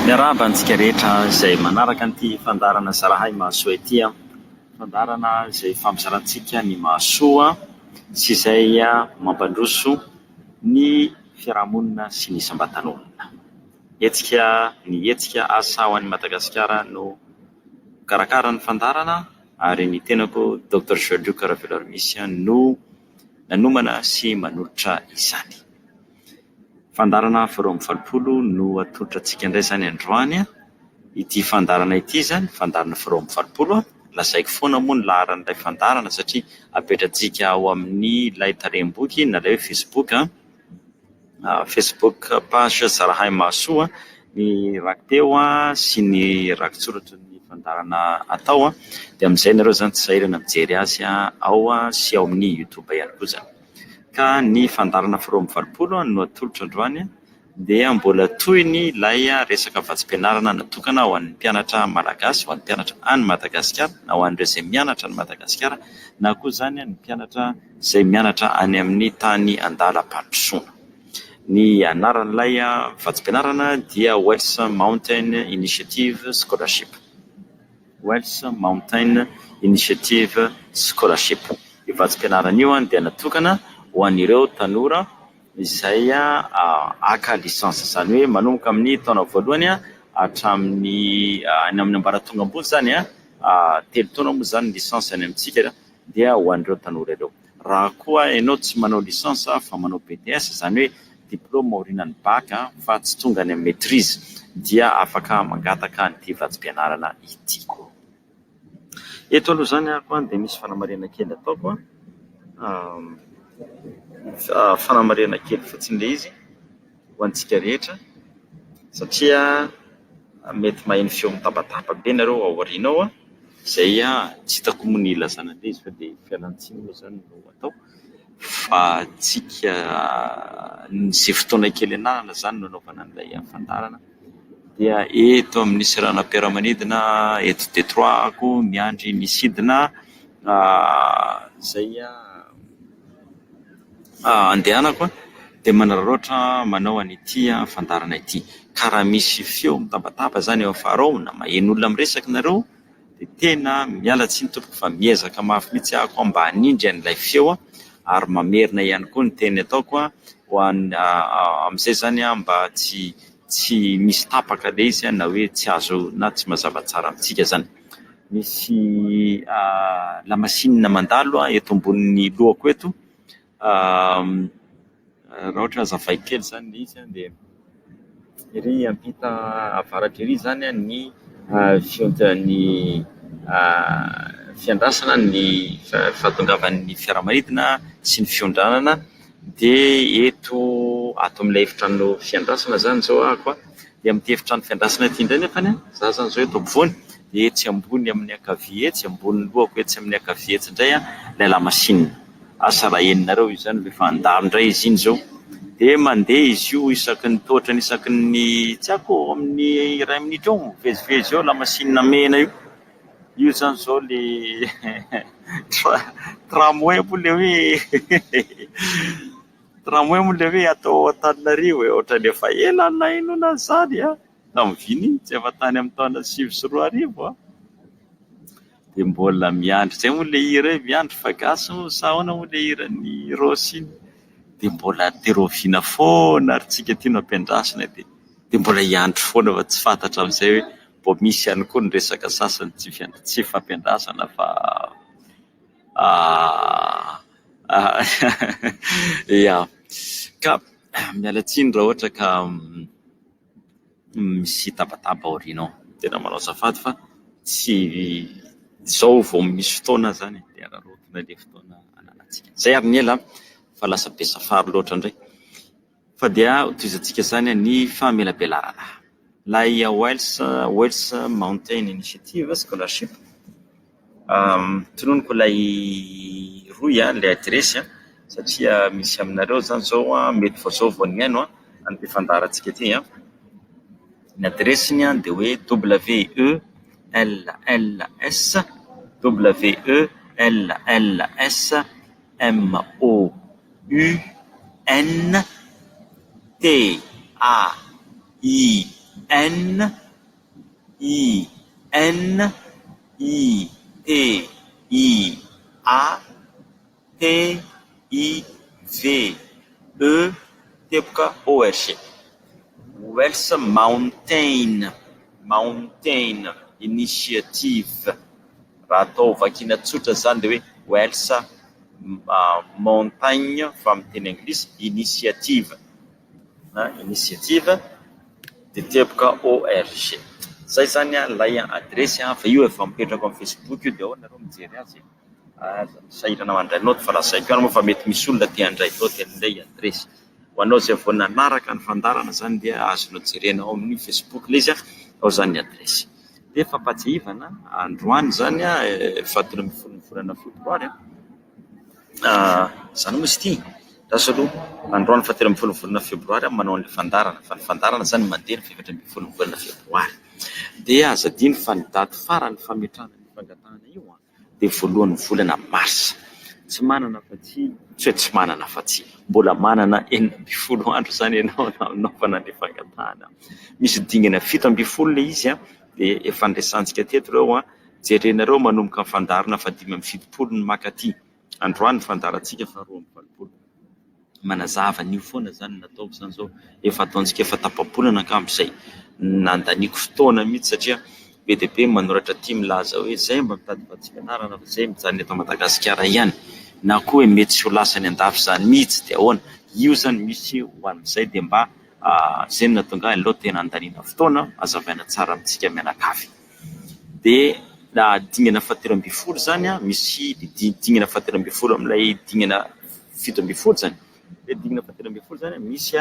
Miarahaba antsika rehetra izay manaraka an'ity fandarana Zarahay Mahasoa ity. Fandarana izay fampizarantsika ny Mahasoa sy izay mampandroso ny fiarahamonina sy ny isam-batan'olona. Hetsika asa ho an'i Madagasikara no karakara ny fandarana, ary ny tenako Dr Joelio Karaveloharmisy no nanomana sy manolotra izany. Fandarana 2020 no atolotra antsika indray izany androany. Ity fandarana ity zany, fandarana 2020, lazaiko foana moa ny laharan'ilay fandarana satria apetrantsika ao amin'ny ilay tarem-boky na ilay Facebook, Facebook page Zarahay Mahasoa, ny rahateo sy ny rakitsoratra ny fandarana atao, dia amin'izay nareo zany tsy sahirana mijery azy ao sy ao amin'ny YouTube ihany koa zany. Ka ny fandarana 2020 no atolotra androany dia mbola toy ny ilay resaka vatsim-pianarana natokana ho an'ny mpianatra malagasy, ho an'ny mpianatra any Madagasikara, na ho an'ireo izay mianatra any Madagasikara, na koa zany ny mpianatra izay mianatra any amin'ny tany andalam-pandrosoana. Ny anaran'ilay vatsim-pianarana dia Welsh Mountain Initiative Scholarship. Welsh Mountain Initiative Scholarship. Io vatsim-pianarana io dia natokana ho an'ireo tanora izay aka lisansa, izany hoe manomboka amin'ny taona voalohany hatramin'ny any amin'ny ambaratonga ambony zany 3 taona moa zany lisansa any amintsika, dia ho an'ireo tanora ireo. Raha koa ianao tsy manao lisansa fa manao BTS, izany hoe diplôme aorianan'ny bac fa tsy tonga any amin'ny maîtrise, dia afaka mangataka an'ity vatsim-pianarana ity. Eto aloha zany dia misy fanamarihana kely ataoko, fanamarihana kely fotsiny ilay izy ho antsika rehetra, satria mety maheno feo mitabataba be nareo ao aorianao, izay tsy hitako moa ny ilazana an'ilay izy fa dia fialan-tsiny moa zany no atao, fa tsika nisy fotoana kely anarana zany no anaovana an'ilay fandarana, dia eto amin'ny Siranam-piaramanidina eto Detroit miandry nisidina izay andehanako, dia manararaotra manao an'ity fandarana ity. Ka raha misy feo mitabataba zany eo afara ao na maheno olona miresaka nareo, dia tena miala tsiny tompoko fa miezaka mafy mihitsy ako mba hanindry an'ilay feo, ary mamerina ihany koa ny teny ataoko ho amin'izay zany mba tsy misy tapaka ilay izy na hoe tsy azo na tsy mazava tsara amintsika zany. Misy lamasinina mandalo eto ambonin'ny lohako eto, raha ohatra azavay kely zany ilay izy dia ery ampita avaratra ery zany ny fiandrasana ny fahatongavan'ny fiaramanidina sy ny fiondranana. Dia eto ato amin'ilay efitrano fiandrasana zany zao ako, dia amin'ity efitrano fiandrasana ity indray nefany za zany zao eto ampovoany, dia etsy ambony amin'ny ankavia etsy, ambony lohako etsy amin'ny ankavia etsy indray ilay lamasinina. Asa raha heninareo io zany rehefa andalo indray izy iny zao, dia mandeha izy io isaky ny tohatra ny isaky ny tsy ako amin'ny 1 minitra eo mivezivezy eo lamasinina mena io zany zao le tramway moa le hoe tramway moa le hoe atao Antananarivo, ohatra ny efa ela nainona zany tamin'ny viny tsy efa tany amin'ny taona 2004 dia mbola miandry zay moa le hira hoe miandry fa gasy sa ahoana moa le hiran'ny Rosiny, dia mbola teroviana foana ary tsika ity no ampiandrasana, dia mbola hiandry foana fa tsy fantatra amin'izay hoe mbo misy ihany koa ny resaka sasany tsy fampiandrasana fa ka miala tsiny raha ohatra ka misy tabataba aorianao, tena manao azafady fa tsy zao vao misy fotoana zany, dia ararotina ilay fotoana ananantsika zay ary ny ela fa lasa be safary loatra indray, fa dia toizantsika zany ny famelabelarana lay Welsh Mountain Initiative Scholarship. Tononiko lay roy ilay adresy, satria misy aminareo zany zao mety fa zao vao niaino an'ity fandarantsika ity. Ny adresiny dia hoe WELLS N I N I T I A T I V E teboka ORG. Wells Mountain Initiative. Raha atao vakiana tsotra zany dia hoe Wells Montagne fa amin'ny teny anglisy initiative dia teboka ORG. Zay zany lay adresy fa io efa mipetraka amin'ny Facebook io dia ao nareo mijery azy. Sahirana mandray note fa lazaiko ihany moa fa mety misy olona tia handray note amin'ilay adresy. Ho anao izay vao nanaraka ny fandarana zany dia azonao jerenao amin'ny Facebook ilay izy ao zany adresy. Dia fampatsiahivana androany zany 17 volana febroary zany moa izy ity lasa aloha androany 17 volana febroary manao an'ilay fandarana fa ny fandarana zany mandeha ny 17 volana febroary. Dia azadiny fa ny daty farany fametrahana ny fangatahana io dia voalohan'ny volana mars. Tsy manana afa-tsy mbola manana 12 andro zany ianao nanaovana ny fangatahana. Misy dingana 17 ilay izy dia efa nresantsika teto ireo jerenareo manomboka ny fandarana fa 570 ny makaty. Androany fandarantsika fa 220. Manazava n'io foana zany natao zany zao efa ataontsika efa tapam-bolana ankamizay. Nandaniako fotoana mihitsy satria be dia be manoratra tia milaza hoe zay mba mitady vatsim-pianarana fa zay mijanona eto Madagasikara ihany na koa hoe mety sy ho lasany andafy zany mihitsy dia ahoana. Io zany misy ho amin'izay dia mba zay natonga aleo tena andaniana fotoana azavaina tsara amintsika mianakavy. Dia dingana 17 zany misy dingana 17 amin'ilay dingana 17 zany. Dia dingana 17 zany misy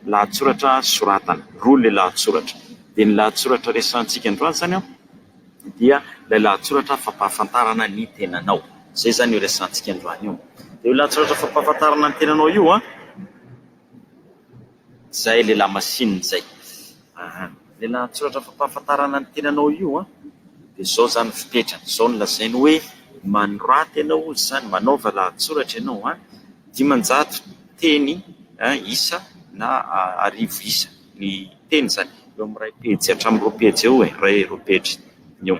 lahatsoratra soratana roa ilay lahatsoratra. Dia ny lahatsoratra resantsika androany zany dia ilay lahatsoratra fampahafantarana ny tenanao. Zay zany io resantsika androany io. Dia io lahatsoratra fampahafantarana ny tenanao io zay ilay lamasinina zay. Ilay lahatsoratra fampahafantarana ny tenanao io dia zao zany fipetrany. Zao no lazainy hoe manoraty ianao zany manaova lahatsoratra ianao 500 teny isa na arivo isa ny teny zany eo amin'ny ray pejy hatramin'ny 2 pejy eo ray 2 pejy eo.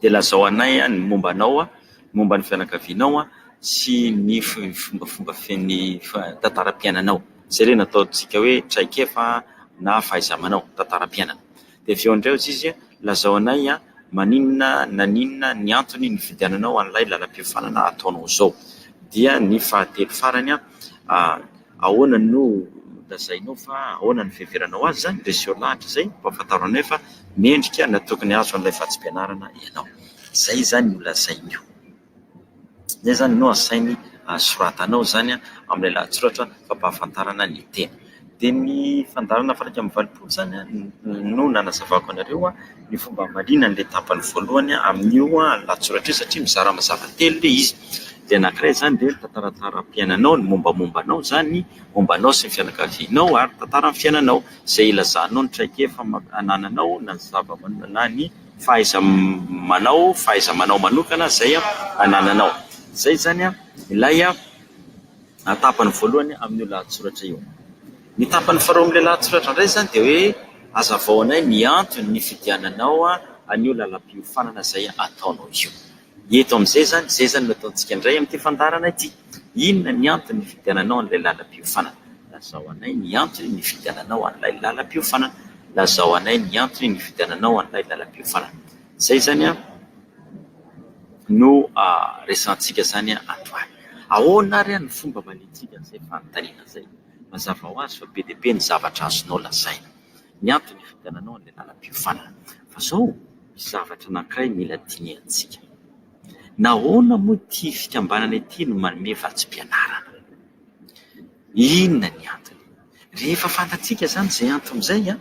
Dia lazao anay ny mombanao momba ny fianakavianao sy ny fombafomba feny tantaram-piainanao. Zay ilay nataontsika hoe traikefa na fahaiza-manao tantaram-piainana. Dia avy eo indray izy lazao anay maninona naninona ny antony ny fidiananao an'ilay lalam-piofanana ataonao zao. Dia ny fahatelo farany ahoana no lazainao fa ahoana ny fiheveranao azy zany reseo lahatra zay mpahafantaranao fa mendrika na tokony azo an'ilay vatsim-pianarana ianao. Zay zany no lazainio. Zay zany no asainy soratanao zany amin'ilay lahatsoratra fampahafantarana ny tena. Dia ny fandarana faraika amin'ny 20 zany no nanazavako anareo ny fomba marina n'ilay tapany voalohany amin'io lahatsoratra io satria mizara mazava telo ilay izy. Dia anankiray zany dia tantaram-piainanao ny mombamombanao zany mombanao sy ny fianakavianao ary tantaran'ny fiainanao zay ilazanao ny traikefa anananao na ny zava-na ny fahaiza-manao manokana zay anananao. Zay zany ilay tapany voalohany amin'io lahatsoratra io. Ny tapany faharoa amin'ilay lahatsoratra indray zany dia hoe hazavao anay ny antony ny fidiananao an'io lalam-piofanana zay ataonao io. Eto amin'izay zany no ataontsika indray amin'ity fandarana ity. Inona ny antony ny fidiananao an'ilay lalam-piofanana? Lazao anay ny antony ny fidiananao an'ilay lalam-piofanana. Lazao anay ny antony ny fidiananao an'ilay lalam-piofanana. Zay zany no resantsika zany androany. Ahoana ary ny fomba manintsika an'izay fanontaniana zay? Mazava ho azy fa be dia be ny zavatra azonao lazaina. Ny antony ny fidiananao an'ilay lalam-piofanana. Fa zao misy zavatra anankiray mila dinihantsika. Nahoana moa ity fikambanana ity no manome vatsim-pianarana? Inona ny antony? Rehefa fantatsika zany zay antony zay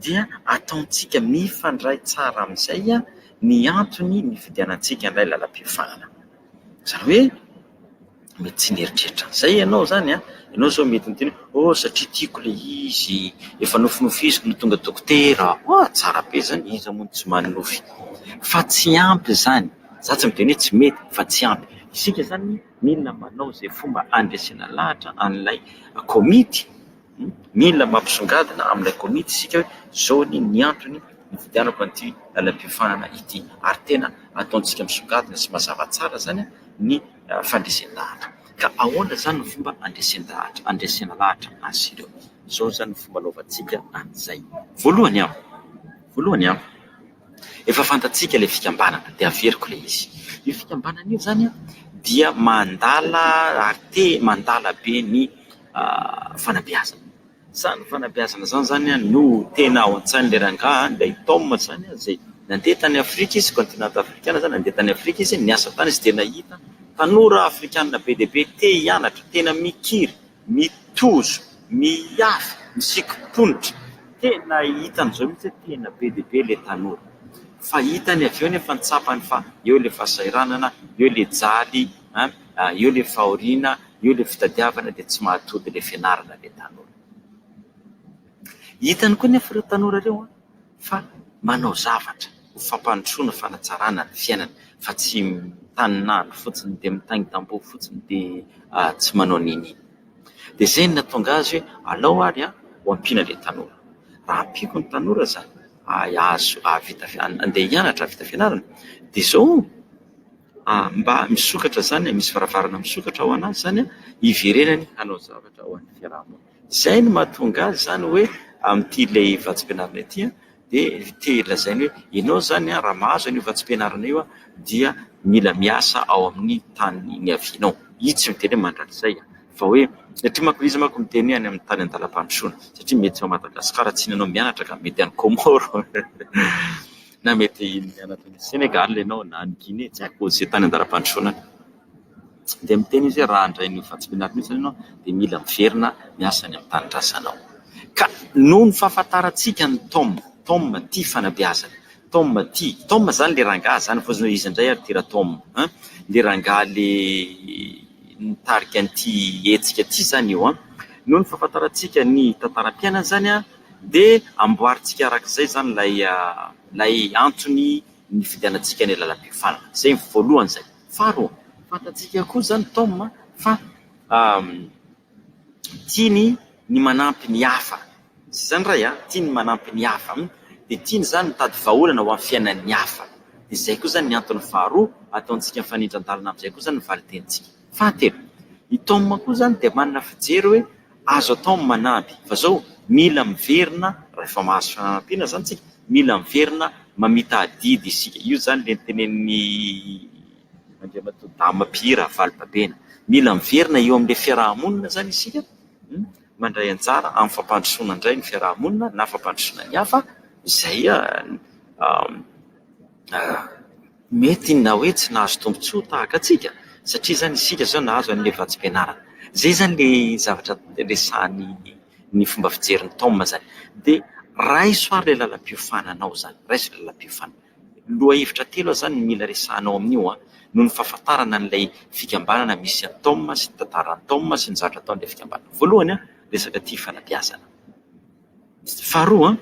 dia ataontsika mifandray tsara amin'izay ny antony ny fidianantsika an'ilay lalam-piofanana. Zany hoe mety tsy nieritreritra an'izay ianao zany ianao zao mety miteny satria tiako ilay izy efa nofinofisiko no tonga dokotera. Tsara be zany izy moa tsy manofy fa tsy ampy zany. Za tsy miteny hoe tsy mety fa tsy ampy. Isika zany milina manao zay fomba andresena lahatra an'ilay komity mila mampisongadina amin'ilay komity isika hoe zao ny antony nividianako an'ity lalam-piofanana ity, ary tena ataontsika misongadina sy mazava tsara zany ny fandresendahatra. Ka ahoana zany ny fomba andresena lahatra azy ireo? Zao zany ny fomba laovantsika an'izay. Voalohany efa fantatsika ilay fikambanana, dia averiko ilay izy. Io fikambanana io zany dia mandala be ny fanabeazana. Zany fanabeazana zany no tena ao an-tsain'ilay rangahy ilay Tom zany zay nandeha tany Afrika izy, kontinanta afrikana zany nandeha tany Afrika izy, niasa tany izy dia nahita tanora afrikanina be dia be te hianatra, tena mikiry, mitozo, miafy, misikimponitra. Tena hitan'izao mihitsy tena be dia be ilay tanora. Fa hitany avy eo nefa nitsapany fa eo ilay fahasahiranana, eo ilay jaly, eo ilay fahoriana, eo ilay fitadiavana, dia tsy mahatody ilay fianarana ilay tanora. Hitany koa nefa ireo tanora ireo fa manao zavatra ho fampandrosoana fanatsarana ny fiainana, fa tsy taninandro fotsiny dia mitaingy tamboho fotsiny dia tsy manao nini. Dia izay no nahatonga azy hoe alao ary ho ampiana ilay tanora. Raha ampiako ny tanora zany andeha hianatra vita fianarana, dia izao mba misokatra zany, misy varavarana misokatra ao anazy zany hiverenany hanao zavatra ao amin'ny fiarahamonina. Izay no mahatonga azy zany hoe amin'ity ilay vatsim-pianarana ity dia te lazainy hoe ianao zany raha mahazo an'io vatsim-pianarana io dia mila miasa ao amin'ny tany niavianao. Io tsy miteny hoe mandrakizay, fa hoe satria makoiza mako miteny any amin'ny tany an-dalam-pandrosoana, satria mety ao Madagasikara tsy nanao mianatra ka mety any Komoro na mety mianatra ny Senegal ianao na ny Guinée, tsy haiko izay tany an-dalam-pandrosoana. Dia miteny izy raha handray ny vatsim-pianarana io zany ianao dia mila miverina miasa any amin'ny tany-drasanao. Ka noho ny fahafantarantsika ny Tom tia fanabeazana, Tom zany le rangahy zany fozina izy indray ary tira Tom, le rangahy le nitarika an'ity hetsika ity zany io. Noho ny fahafantarantsika ny tantaram-piainana zany dia amboarintsika arak'izay zany lay antony ny fidianantsika ny lalam-piofanana. Zay voalohany zay. Faharoa, fantatsika koa zany Tom fa tiany ny manampy ny hafa. Zany ray tiany manampy ny hafa, dia tiany zany mitady vahaolana ho amin'ny fiainan'ny hafa. Dia izay koa zany ny antony faharoa ataontsika mifanindran-dalana amin'izay koa zany ny valitentsika. Fahatelo, i Tom koa zany dia manana fijery hoe azo atao manampy, fa zao mila miverina rehefa mahazo fanampiana zany tsika, mila miverina mamita adidy isika. Io zany le tenen'ny Andriamatoa Dama Pihira Valibabena, mila miverina eo amin'ilay fiarahamonina zany isika, mandray anjara amin'ny fampandrosoana indray ny fiarahamonina na fampandrosoana ny hafa, izay mety na hoe tsy nahazo tombontsoa tahaka atsika, satria zany isika zao nahazo an'ilay vatsim-pianarana. Zay zany le zavatra resahany ny fomba fijerin'ny Tom zany. Dia raiso ary le lalam-piofananao zany, raiso lalam-piofanana. Lohahevitra telo zany mila resahanao amin'io noho ny fahafantarana n'ilay fikambanana misy an'ny Tom sy ny tantaran'ny Tom sy ny zavatra ataon'ilay fikambanana. Voalohany resaka tia fanabeazana. Faharoa,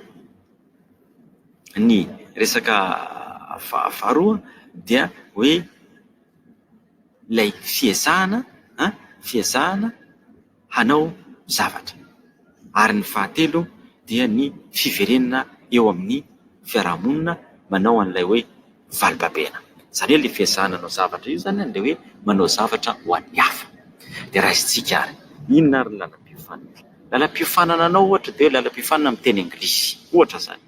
ny resaka faharoa dia hoe ilay fiezahana hanao zavatra. Ary ny fahatelo dia ny fiverenana eo amin'ny fiarahamonina manao an'ilay hoe valibabena. Zany hoe ilay fiezahana hanao zavatra io zany ilay hoe manao zavatra ho an'ny hafa. Dia raisintsika ary, inona ary lalam-piofanana? Lalam-piofanana anao ohatra dia hoe lalam-piofanana amin'ny teny anglisy, ohatra zany.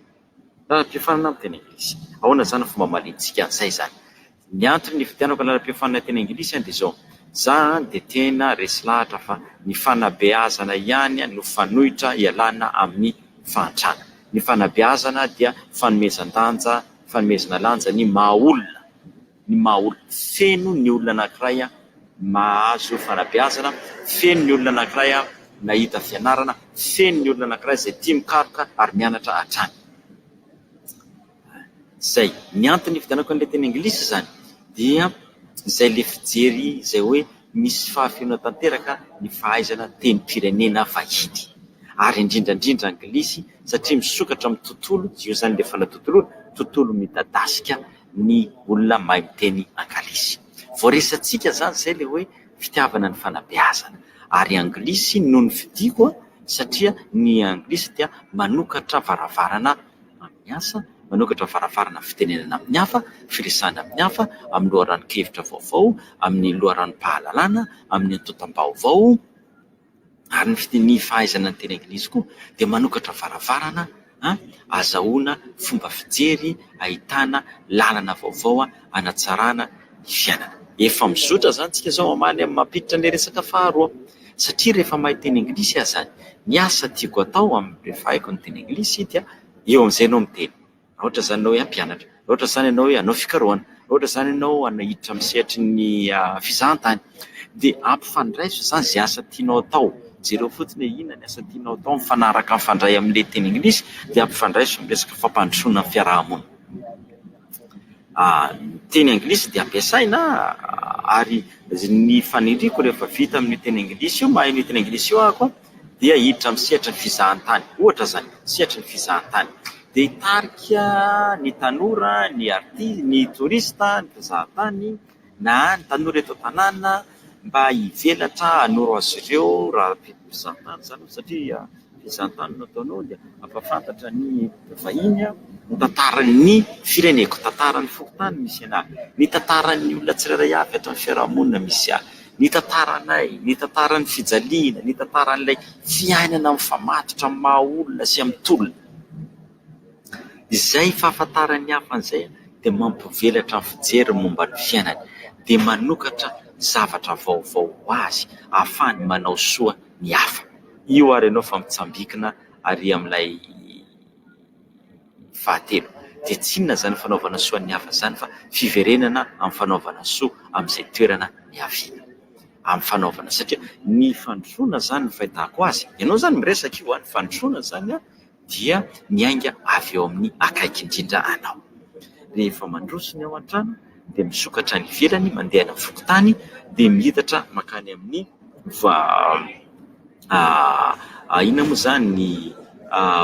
Lalam-piofanana amin'ny teny anglisy. Ahoana zany fomba mahalintsika an'izay zany? Ny antony ny fidianako lalam-piofanana teny anglisy dia izao. Za dia tena resy lahatra fa ny fanabeazana ihany no fanohitra ialana amin'ny fahantrana. Ny fanabeazana dia fanomezana lanja ny maha olona. Feno ny olona anankiray mahazo fanabeazana, feno ny olona anankiray nahita fianarana, feno ny olona anankiray izay tia mikaroka ary mianatra hatrany. Zay ny antony fidianako an'ilay teny anglisy zany dia izay le fijery izay hoe misy fahafenona tanteraka ny fahaizana tenim-pirenena vahiny, ary indrindrandrindra anglisy satria misokatra amin'ny tontolo, io zany le fanatontoloana, tontolo midadasika ny olona mahay miteny anglisy. Voaresantsika zany izay le hoe fitiavana ny fanabeazana, ary anglisy noho ny fidiko satria ny anglisy dia manokatra varavarana amin'ny asa, manokatra varavarana fitenenana amin'ny hafa, firesana amin'ny hafa, amin'ny loharanon-kevitra vaovao, amin'ny loharanom-pahalalana, amin'ny antotam-baovao, ary ny fahaizana ny teny anglisy koa dia manokatra varavarana azahoana fomba fijery, ahitana lalana vaovao hanatsarana ny fiainana. Efa mizotra zany tsika zao amany amin'ny mampiditra ny resaka faharoa, satria rehefa mahay teny anglisy aho zany, ny asa tiako atao amin'ny rehefa haiko ny teny anglisy dia eo amin'izay ianao miteny. Ohatra zany ianao hoe hampianatra, ohatra zany ianao hoe hanao fikarohana, ohatra zany ianao hanahiditra amin'ny sehatry ny fizahantany, dia ampifandraiso zany izay asa tianao atao. Jereo fotsiny hoe inona ny asa tianao atao mifanaraka mifandray amin'ilay teny anglisy dia ampifandraiso amin'ny resaka fampandrosoana amin'ny fiarahamonina. Teny anglisy dia ampiasaina ary ny faniriako rehefa vita amin'ny teny anglisy io, mahay ny teny anglisy io ako dia hiditra amin'ny sehatry ny fizahantany. Ohatra zany, sehatry ny fizahantany dia hitarika ny tanora, ny torista, ny mpizahatany na ny tanora eto an-tanàna mba hivelatra hanoro azy ireo raha mpizahatany zany, satria fizahantany nataonao dia ampahafantatra ny vahiny ny tantaran'ny fireneko, tantaran'ny fokontany misy anahy, ny tantaran'ny olona tsirairay avy ato amin'ny fiarahamonina misy ahy, ny tantaranay, ny tantaran'ny fijaliana, ny tantaran'ilay fiainana mifamatotra amin'ny maha olona sy amin'ny tolona. Izay fahafantaran'ny hafa an'izay dia mampivelatra ny fijery momba ny fiainany, dia manokatra zavatra vaovao ho azy ahafahany manao soa ny hafa. Io ary ianao fa mitsambikina ary amin'ilay fahatelo dia tsy inona zany fanaovana soa ny hafa zany fa fiverenana amin'ny fanaovana soa amin'izay toerana miaviana, amin'ny fanaovana, satria ny fandrosoana zany ny fahitako azy, ianao zany miresaka io ny fandrosoana zany dia miainga avy eo amin'ny akaiky indrindra anao. Rehefa mandrosony ao an-trano dia misokatra ny ivelany, mandeha any amin'ny fokontany dia mihitatra makany amin'ny inona moa zany ny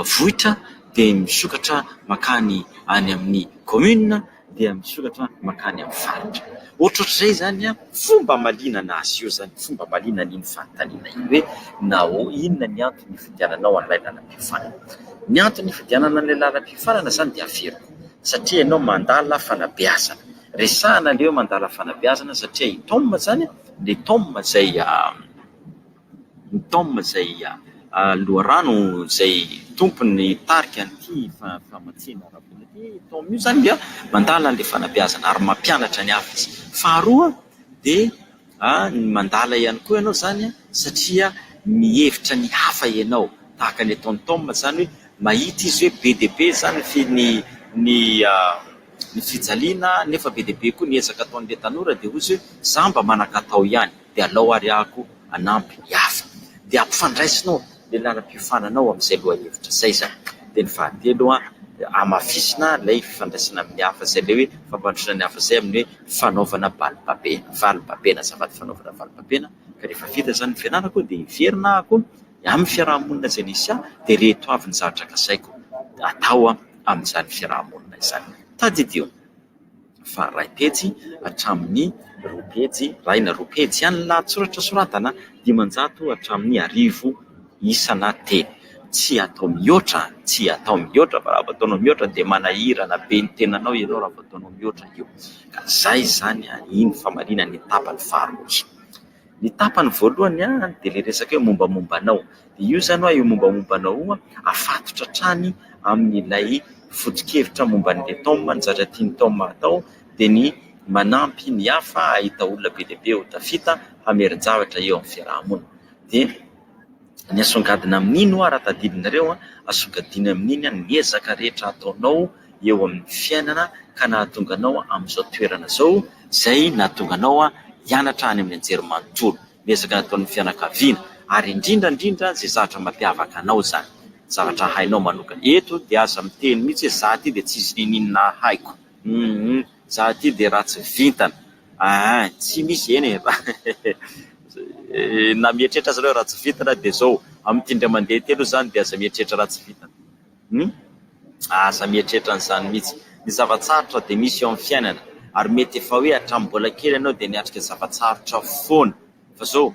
vohitra, dia misokatra makany any amin'ny commune, dia misokatra makany amin'ny faritra. Ohatrohatr'izay zany fomba malinana azy io zany, fomba malinana iny fanontaniana iny hoe nao inona ny antony fidiananao an'ilay lalam-piofanana. Ny antony fidianana an'ilay lalam-piofanana zany dia averiko, satria ianao mandala fanabeazana. Resahana ilay hoe mandala fanabeazana satria i tome zany, ny tome izay loharano izay tompony tarika an'ity famatsiana arabola ity, tome io zany dia mandala an'ilay fanabeazana ary mampianatra ny hafa izy. Faharoa dia mandala ihany koa ianao zany satria mihevitra ny hafa ianao, tahaka ny ataon'ny tome zany hoe mahita izy hoe be dia be zany ny fijaliana, nefa be dia be koa ny ezaka ataon'ilay tanora dia ozy hoe za mba manan-katao ihany dia alao ary ahako hanampy ny hafa, dia ampifandraisinao ilay lalam-piofananao amin'izay loha-hevitra izay zany. Dia ny fahatelo amafisina ilay fifandraisana amin'ny hafa izay ilay hoe fampandrosoana ny hafa izay amin'ny hoe fanaovana valibabena, azafady, fanaovana valibabena. Ka rehefa vita zany ny fianarako dia hiverina ako amin'ny fiarahamonina izay nisy ahy dia reto avy ny zavatra kasaiko atao amin'izany fiarahamonina izany. Tadidio fa ray pejy hatramin'ny roa pejy, raina roa pejy ihany ny lahatsoratra soratana, 500 hatramin'ny 1000 isana teny. Tsy atao mihoatra, tsy atao mihoatra, fa raha ataonao mihoatra dia manahirana be ny tenanao ianao raha ataonao mihoatra io. Ka zay zany iny famarinana ny tapany faharoa. Ny tapany voalohany dia ilay resaka hoe mombamombanao. Dia io zany io mombamombanao afatotra trany amin'ilay foto-kevitra momba an'ilay tome, ny zavatra tiany tome atao dia ny manampy ny hafa ahita olona be dia be ho tafita hamerin-javatra eo amin'ny fiarahamonina. Dia ny asongadina amin'iny raha tadidinareo asongadina amin'iny ny ezaka rehetra ataonao eo amin'ny fiainana ka nahatonga anao amin'izao toerana zao, izay nahatonga anao hianatra any amin'ny anjerimanontolo, ny ezaka nataon'ny fianakaviana, ary indrindra izay zavatra mampiavaka anao zany, zavatra hainao manokana. Eto dia aza miteny mihitsy hoe za ty dia tsisy ninina haiko, za ty dia ratsy vintana, tsy misy eny na mieritreritra zareo ratsy vintana dia zao amin'ny tindray mandeha telo zany dia aza mieritreritra ratsy vintana, aza mieritreritra an'izany mihitsy. Ny zavatsarotra dia misy eo amin'ny fiainana, ary mety efa hoe hatramin'ny mbola kely ianao dia niatrika zavatsarotra foana, fa zao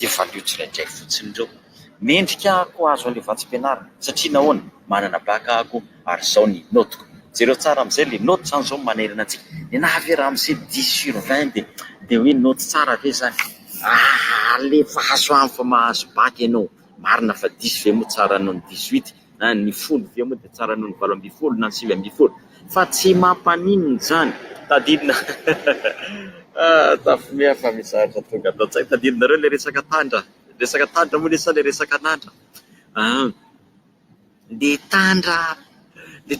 dia valio tsiraindray fotsiny ireo. Mendrika ko azo an'ilay vatsim-pianarana satria nahoana manana baka ako ary zao ny notiko. Jereo tsara amin'izay le note zany zao manerana antsika. Ny navy raha amin'izay 10/20 dia hoe note tsara ve zany? Alefa azo amin'ny fa mahazo baka ianao. Marina fa 10 ve moa tsara noho ny 18 na ny 10 ve moa dia tsara noho ny 12 na ny 9 fa tsy mampaninona zany. Tadidina tafomea fa misaritra tonga atao tsy tadidinareo le resaka tandra moa lesa le resaka nandra. Le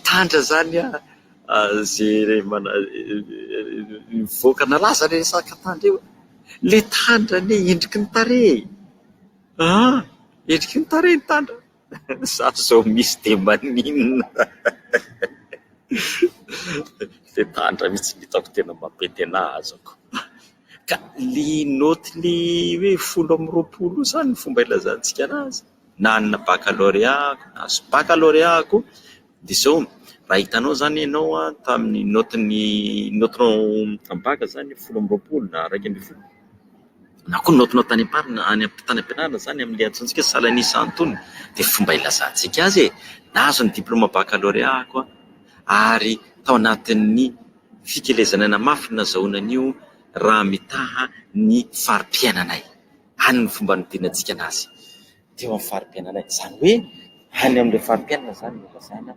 tandra zany zay mivoaka nalaza le resaka tandra eo. Le tandra ne endriky ny tarehy. Endriky ny tarehy ny tandra. Za zao misy de maninona. Le tandra mihitsy hitako tena mampety anahy azako. Ka le note le hoe 10/20 zany ny fomba ilazantsika anazy. Na hanina baccalauréat na baccalauréat dia zao raha hitanao zany ianao tamin'ny notenao baka zany 10/20 na 20 na koa notenao tany am-pianarana zany amin'ilay antsointsika salanisa antony dia fomba ilazantsika azy nahazo ny diplôma baccalauréat koa ary tao anatin'ny fikelezana mafy nazahoanan'io raha mitaha ny fari-piainanay. Any ny fomba nodinantsika anazy teo amin'ny fari-piainanay zany hoe any amin'ilay fari-piainana zany ilazana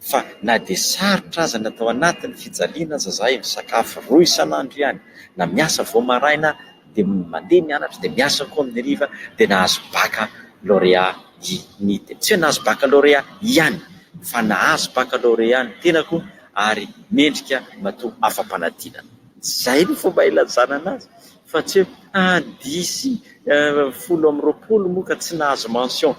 fa na dia sarotra aza natao anatin'ny fijaliana aza zahay misakafo 2 isan'andro ihany na miasa vao maraina dia mandeha mianatra dia miasa koa amin'ny hariva dia nahazo baccalauréat ny tena tsy hoe nahazo baccalauréat ihany fa nahazo baccalauréat ny tenako ary mendrika matoa afa-panadinana. Zay ny fomba ilazana anazy fa tsy hoe 10/20 moa ka tsy nahazo mention.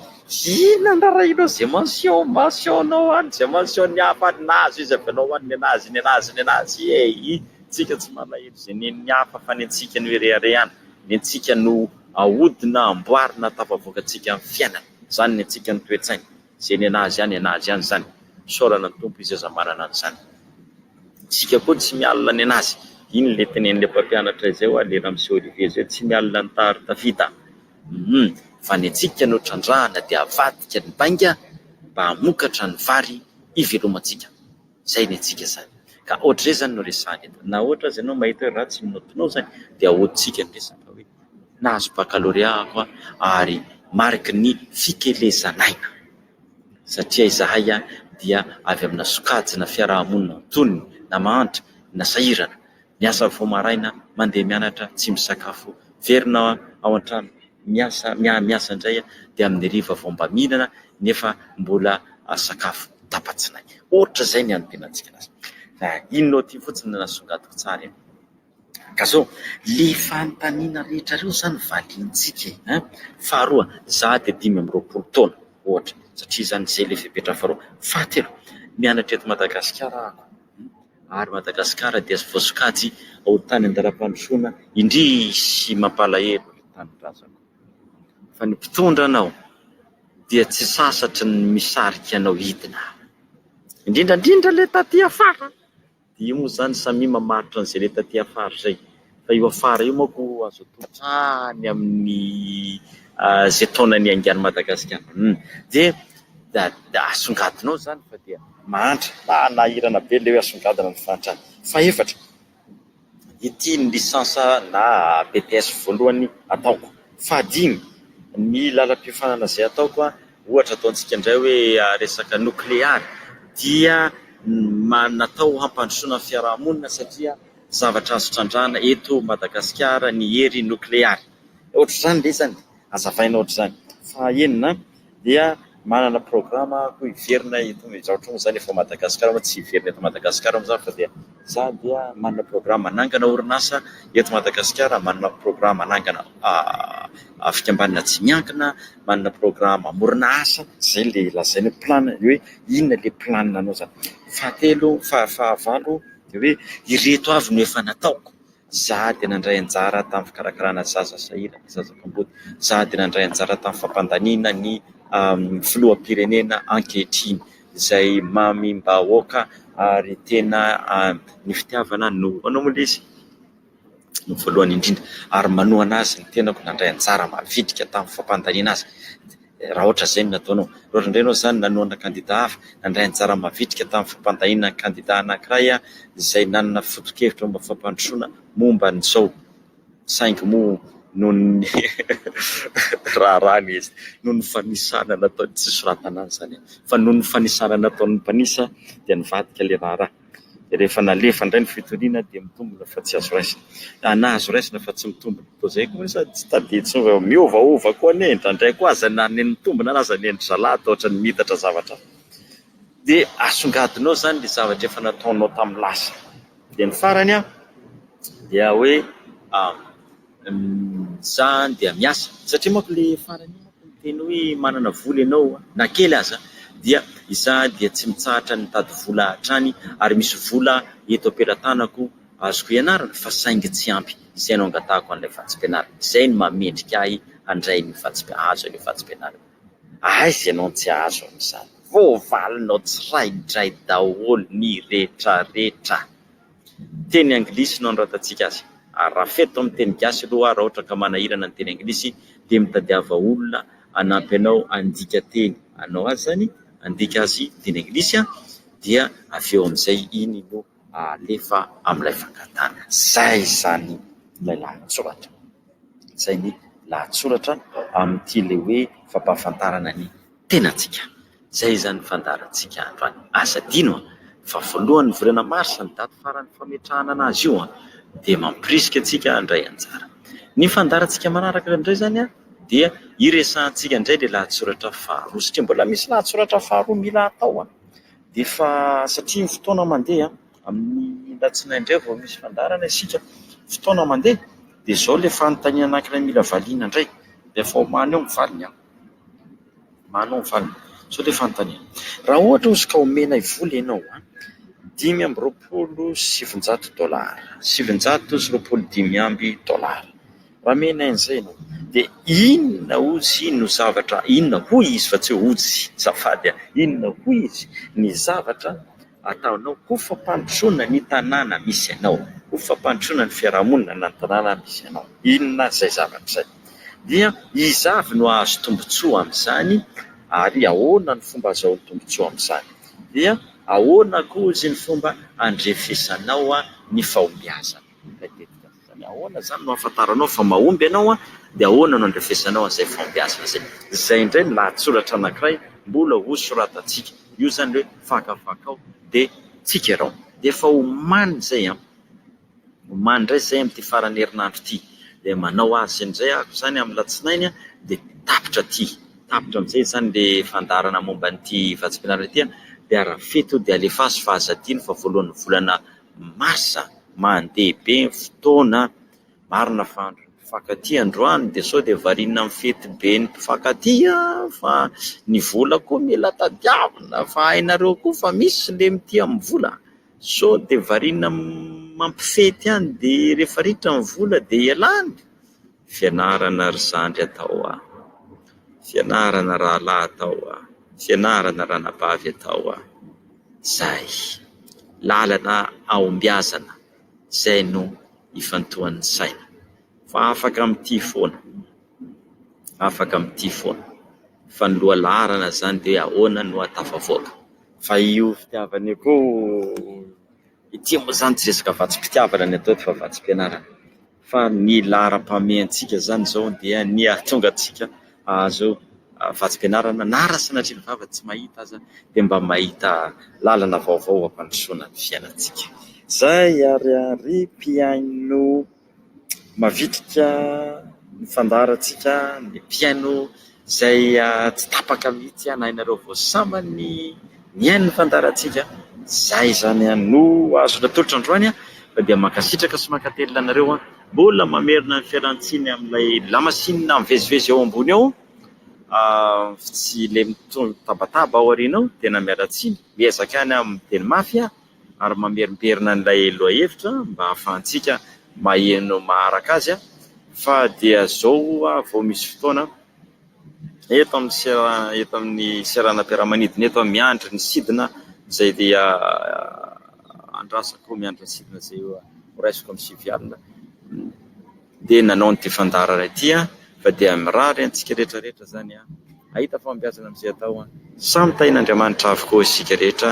Ina ndrarahinao zay mentionnao any zay mention ny hafa nahazo izy avy anao any ny anazy tsika tsy malahelo zay ny hafa fa ny antsika no herehany ny antsika no ahodina amboarina tafavoakantsika amin'ny fiainana zany ny antsika no toetsaina zay ny anazy ihany zany saorana ny tompo izy aza manana an'izany. Tsika koa tsy mialina ny anazy. Iny le tenen'ilay mpampianatra izay ho le Ramose Olivier zay tsy mialina ny tary tafita. Fa ny antsika no trandrahana dia avadika ny bainga mba hamokatra ny vary ivelomantsika. Zay ny antsika zany. Ka ohatr'izay zany no resahana eto. Na ohatra azy ianao mahita hoe ratsy ny notinao zany dia ahodintsika ny resaka hoe nahazo baccalauréat koa ary mariky ny fikelezanaina. Satria izahay dia avy amina sokajina fiarahamonina antonony na mahantra na sahirana. Miasa vao maraina mandeha mianatra tsy misakafo verina ao an-trano miasa indray dia amin'ny hariva vao mba mihinana nefa mbola sakafo tapatsinay. Ohatra zay ny anotenantsika anazy. Inona ty fotsiny nasongadiko tsara ka zao le fanontaniana rehetra reo zany valintsika. Faharoa za dia 5/20 taona ohatra satria zany zay le fepetra faharoa. Fahatelo mianatra eto Madagasikara ako ary Madagasikara dia voasokajy ao tany andalam-pandrosoana indrisy mampalahelo tanindrazako fa ny mpitondra anao dia tsy sasatra ny misarika anao hidina indrindrandrindra le taty afara dia io moa zany samy mamaritra an'izay le taty afara zay fa io afara io moako azo totrany amin'ny zay taona ny angiany Madagasikara dia asongadinao zany fa dia mantra nahirana be le hoe asongadina ny fantrany. Faefatra ity ny lisansa na BTS voalohany ataoko. Fahadimy ny lalam-piofanana izay ataoko ohatra ataontsika indray hoe resaka nokleary dia natao hampandrosoana ny fiarahamonina satria zavatra azo trandrahana eto Madagasikara ny hery nokleary. Ohatra zany le zany azavaina ohatra zany. Fahaenina dia manana programa koa iverina eto mizaotro zany efa Madagasikara tsy iverina eto Madagasikara moa zany fa dia za dia manana programa nangana orinasa eto Madagasikara, manana programa nangana fikambanana tsy miankina, manana programa morona asa zay le lazaina plan hoe inona le planina anao zany. Fahavalo dia hoe ireto avy no efa nataoko. Za dia nandray anjara tamin'ny fikarakarana zaza sahirana zaza-pambody, za dia nandray anjara tamin'ny fampandaniana ny filoham-pirenena ankehitriny izay mamim-bahoaka ary tena ny fitiavana no anao moa izy no voalohany indrindra, ary manohana azy ny tenako nandray anjara mavitrika tamin'ny fampanontaniana azy. Raha ohatra izay no nataonao, raha ohatra indray ianao zany nanohana kandida hafa, nandray anjara mavitrika tamin'ny fampanontaniana kandida anankiray izay nanana foto-kevitra momba fampandrosoana momba n'izao, saingy moa noho ny raharahany izy, noho ny fanisana nataony tsy soratana azy zany, fa noho ny fanisana nataon'ny mpanisa dia nivadika ilay raharaha. Rehefa nalefa indray ny fitoniana dia mitombona fa tsy azo raisina. Nahazo raisina fa tsy mitombona. Toa izay koa sady tsy tadiditsy miovaova koa nendra indray koa aza na ny mitombona aza nendry zalahy ohatra ny mitatra zavatra. Dia asongadinao zany ny zavatra efa nataonao tamin'ny lasa. Dia ny farany dia hoe za dia miasa, satria moa ilay farany teny hoe manana vola ianao na kely aza, dia izaho dia tsy mitsahatra nitady vola hatrany ary misy vola eto am-pelantanako azoko ianarana fa saingy tsy ampy izay no angatahako an'ilay vatsim-pianarana. Izay no mamendrika ahy handray ny vatsim-pianarana, ilay vatsim-pianarana. Aiza ianao tsy azo amin'izany? Voavalinao tsiraidray daholo ny rehetrarehetra. Teny anglisy no anoratantsika azy. Ary raha feto amin'ny teny gasy aloha raha ohatra ka manahirana ny teny anglisy dia mitadiava olona hanampy anao andika teny. Anao azy zany andika azy teny anglisy dia avy eo amin'izay iny no alefa amin'ilay fangatana. Zay zany ilay lahatsoratra. Zay ny lahatsoratra amin'ity ilay hoe fampahafantarana ny tenantsika. Zay zany fandarantsika androany. Asa dino fa voalohany volana marsa ny daty farany fametrahana anazy io dia mampirisika antsika handray anjara. Ny fandarantsika manaraka indray zany dia iresahantsika indray ilay lahatsoratra faharoa, satria mbola misy lahatsoratra faharoa mila atao dia fa satria fotoana mandeha amin'ny latsinainy indray vao misy fandarana isika, fotoana mandeha dia izao ilay fanontaniana anankiray mila valiana indray dia efa omany eo mivaliny manao mivaliny so ilay fanontaniana. Raha ohatra ozy ka omena vola ianao $525, $725. Raha mena an'izay ianao dia inona ozy no zavatra, inona hoy izy fa tsy ozy zafady, inona hoy izy ny zavatra ataonao ho fampandrosoana ny tanàna misy ianao, ho fampandrosoana ny fiarahamonina na ny tanàna misy ianao. Inona izay zavatra izay? Dia izavy no ahazo tombotsoa amin'izany ary ahoana ny fomba azahoany tombotsoa amin'izany? Dia ahoana koa izy ny fomba andrefesanao ny fahombiazana? Ahoana zany no ahafantaranao fa mahomby ianao dia ahoana no andrefesanao an'izay fahombiazana izay? Izay indray ny lahatsoratra anankiray mbola ho soratantsika. Io zany hoe fakafakao dia tsikarao. Dia efa omany izay omany indray izay amin'ity farany herinandro ity. Dia manao azy indray ako zany amin'ny latsinainy dia tapitra amin'izay zany ilay fandarana momba n'ity vatsim-pianarana ity dia arafeto dia alefa azy fa aza adino fa voalohan'ny volana marsa mandeha be ny fotoana. Marina fa andro mpifankatia androany dia sao dia variana amin'ny fety be ny mpifankatia fa ny vola koa mila tadiavina fa hainareo koa fa misy le mity amin'ny vola, sao dia variana mampifety any dia rehefa ritra ny vola dia ialany. Fianarana ry zandry atao fianarana rahalahy atao fianarana ranabavy atao zay lalana ahombiazana zay no ifantohan'ny saina. Fa afaka amin'ity foana fa ny loha laharana zany dia ahoana no atafavoaka. Fa io fitiavana koa ity moa zany tsy resaka vatsim-pitiavana ny atao fa vatsim-pianarana, fa ny laharam-pamehantsika zany zao dia ny ahatonga antsika azo vatsim-pianarana na raha sanatria ny vava tsy mahita aza dia mba mahita lalana vaovao ampandrosoana ny fiainantsika. Zay ary mpiaino mavitrika ny fandarantsika, ny mpiaino izay tsy tapaka mihitsy na hainareo voasambany ny haino ny fandarantsika. Zay zany no azo natolotra androany fa dia mankasitraka sy mankatelina anareo mbola mamerina ny fialantsiny amin'ilay lamasinina mivezivezy eo ambony ao. Tsy le mitabataba ao aorianao tena mialatsiny miezaka any amin'ny teny mafy ary mamerimberina an'ilay lohahevitra mba ahafahantsika maheno maharaka azy fa dia zao vao misy fotoana eto amin'ny seranam-piaramanidina eto miandry ny sidina izay dia andrasako miandry ny sidina izay horaisiko amin'ny sivy alina dia nanao ny fandarana ity fa dia mirary antsika rehetrarehetra zany ahita fampiasana amin'izay atao samy tain'Andriamanitra avokoa isika rehetra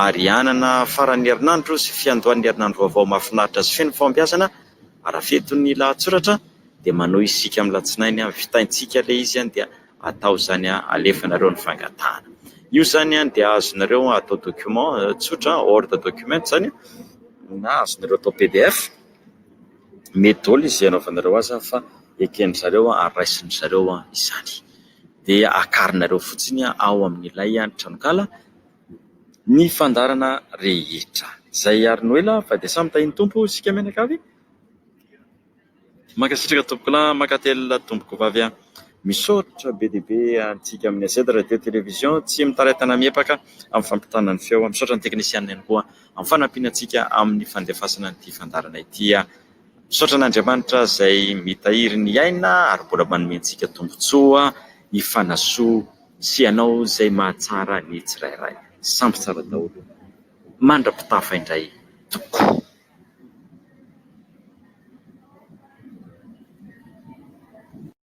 ary hanana faran'ny herinandro sy fiandohan'ny herinandro vaovao mahafinaritra sy feno fampiasana arafeton'ny lahatsoratra dia manohy isika amin'ny latsinainy vitaintsika ilay izy dia atao zany alefanareo ny fangatahana io zany dia azonareo atao document tsotra hors de document zany na azonareo atao PDF mety daholo izay anaovanareo azy fa eken'zareo araisin'zareo izany dia akarinareo fotsiny ao amin'ilay tranokala ny fandarana rehetra izay ary ny oela fa dia samy tahiny tompo isika menakavy makasitraka tombokola makatela tomboko vavy misaotra be dia be antsika amin'ny azeda radio televizion tsy mitaretana miepaka amin'ny fampitana ny feo misaotra ny teknisianina ihany koa amin'ny fanampiana antsika amin'ny fandefasana ny fandarana ity misaotra n'Andriamanitra izay mitahiry ny aina ary mbola manome antsika tombotsoa ifanasoa sy ianao izay mahatsara ny tsirairay samy tsara daholo mandrapitafa indray